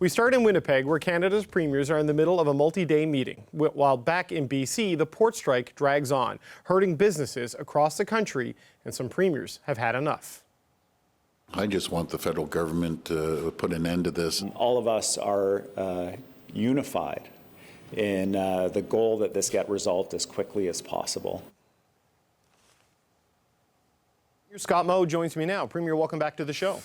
We start in Winnipeg, where Canada's premiers are in the middle of a multi-day meeting. While back in BC, the port strike drags on, hurting businesses across the country, and some premiers have had enough. I just want the federal government to put an end to this. All of us are unified in the goal that this get resolved as quickly as possible. Premier Scott Moe joins me now. Premier, welcome back to the show.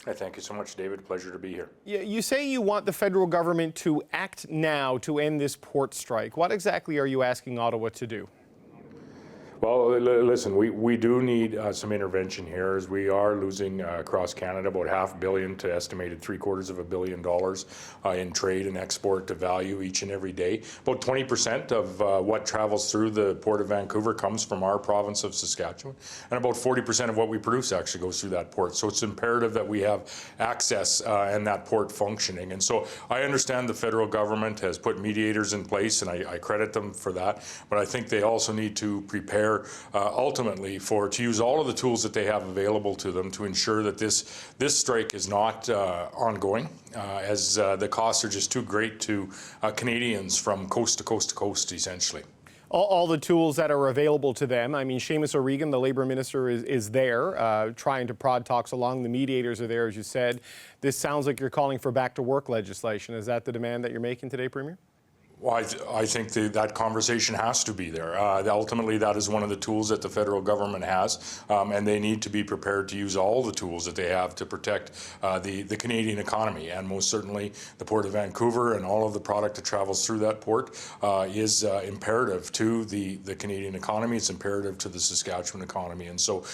Hey, thank you so much, David. Pleasure to be here. You say you want the federal government to act now to end this port strike. What exactly are you asking Ottawa to do? Well, listen, we do need some intervention here, as we are losing across Canada about $500 million to estimated $750 million in trade and export to value each and every day. About 20% of what travels through the Port of Vancouver comes from our province of Saskatchewan, and about 40% of what we produce actually goes through that port. So it's imperative that we have access and that port functioning. And so I understand the federal government has put mediators in place, and I credit them for that, but I think they also need to prepare ultimately to use all of the tools that they have available to them to ensure that this strike is not ongoing, as the costs are just too great to Canadians from coast to coast to coast, essentially. All the tools that are available to them. I mean, Seamus O'Regan, the Labour Minister, is there trying to prod talks along. The mediators are there, as you said. This sounds like you're calling for back-to-work legislation. Is that the demand that you're making today, Premier? Well, I think that conversation has to be there. Ultimately, that is one of the tools that the federal government has, and they need to be prepared to use all the tools that they have to protect the Canadian economy, and most certainly the Port of Vancouver and all of the product that travels through that port is imperative to the Canadian economy. It's imperative to the Saskatchewan economy, and so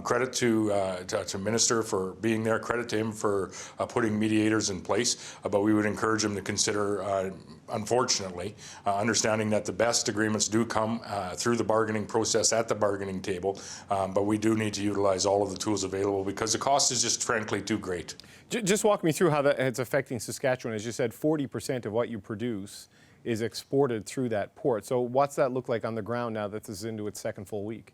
credit to Minister for being there, credit to him for putting mediators in place, but we would encourage him to consider unfortunately, understanding that the best agreements do come through the bargaining process at the bargaining table, but we do need to utilize all of the tools available because the cost is just frankly too great. Just walk me through how it's affecting Saskatchewan. As you said, 40% of what you produce is exported through that port. So what's that look like on the ground now that this is into its second full week?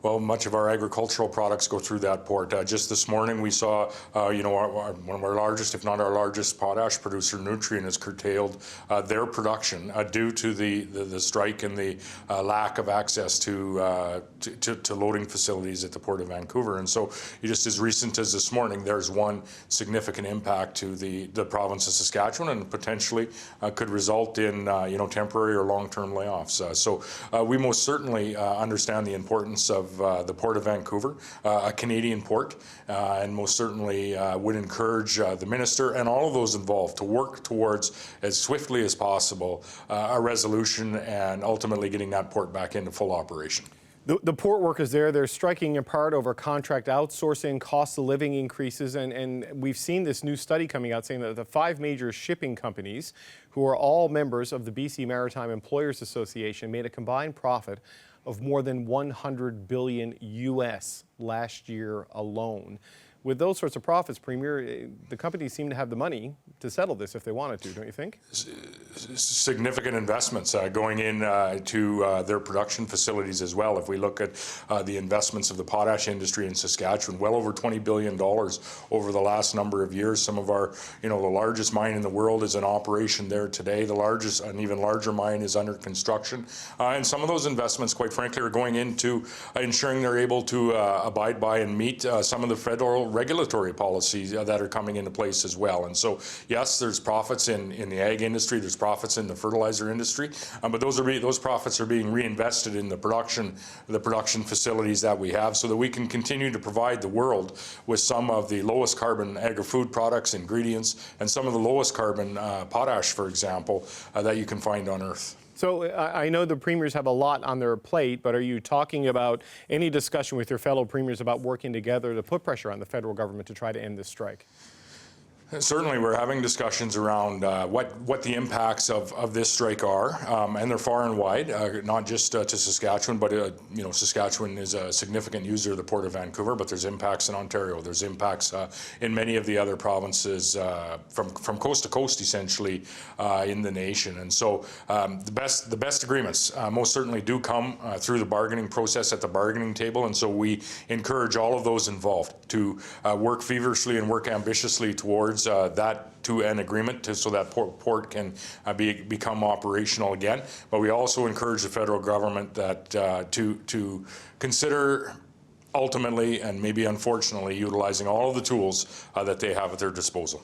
Well, much of our agricultural products go through that port. Just this morning, we saw, one of our largest, if not our largest, potash producer, Nutrien, has curtailed their production due to the strike and the lack of access to loading facilities at the Port of Vancouver. And so, just as recent as this morning, there's one significant impact to the province of Saskatchewan, and potentially could result in temporary or long-term layoffs. So we most certainly understand the importance of the Port of Vancouver, a Canadian port, and most certainly would encourage the Minister and all of those involved to work towards, as swiftly as possible, a resolution and ultimately getting that port back into full operation. The port workers there, they're striking apart over contract outsourcing, cost of living increases, and we've seen this new study coming out saying that the 5 major shipping companies, who are all members of the BC Maritime Employers Association, made a combined profit of more than $100 billion US last year alone. With those sorts of profits, Premier, the companies seem to have the money to settle this if they wanted to, don't you think? Significant investments going in to their production facilities as well. If we look at the investments of the potash industry in Saskatchewan, well over $20 billion over the last number of years. Some of our, the largest mine in the world is in operation there today. The largest, an even larger mine is under construction. And some of those investments, quite frankly, are going into ensuring they're able to abide by and meet some of the federal regulatory policies that are coming into place as well. And so, yes, there's profits in the ag industry, there's profits in the fertilizer industry, but those profits are being reinvested in the production facilities that we have, so that we can continue to provide the world with some of the lowest carbon agri-food products, ingredients, and some of the lowest carbon potash, for example, that you can find on Earth. So I know the premiers have a lot on their plate, but are you talking about any discussion with your fellow premiers about working together to put pressure on the federal government to try to end this strike? Certainly, we're having discussions around what the impacts of this strike are, and they're far and wide, not just to Saskatchewan, but Saskatchewan is a significant user of the Port of Vancouver, but there's impacts in Ontario. There's impacts in many of the other provinces from coast to coast, essentially, in the nation. And so the best agreements most certainly do come through the bargaining process at the bargaining table, and so we encourage all of those involved to work feverishly and work ambitiously towards towards that to an agreement so that port can become operational again. But we also encourage the federal government that to consider ultimately and maybe unfortunately utilizing all of the tools that they have at their disposal.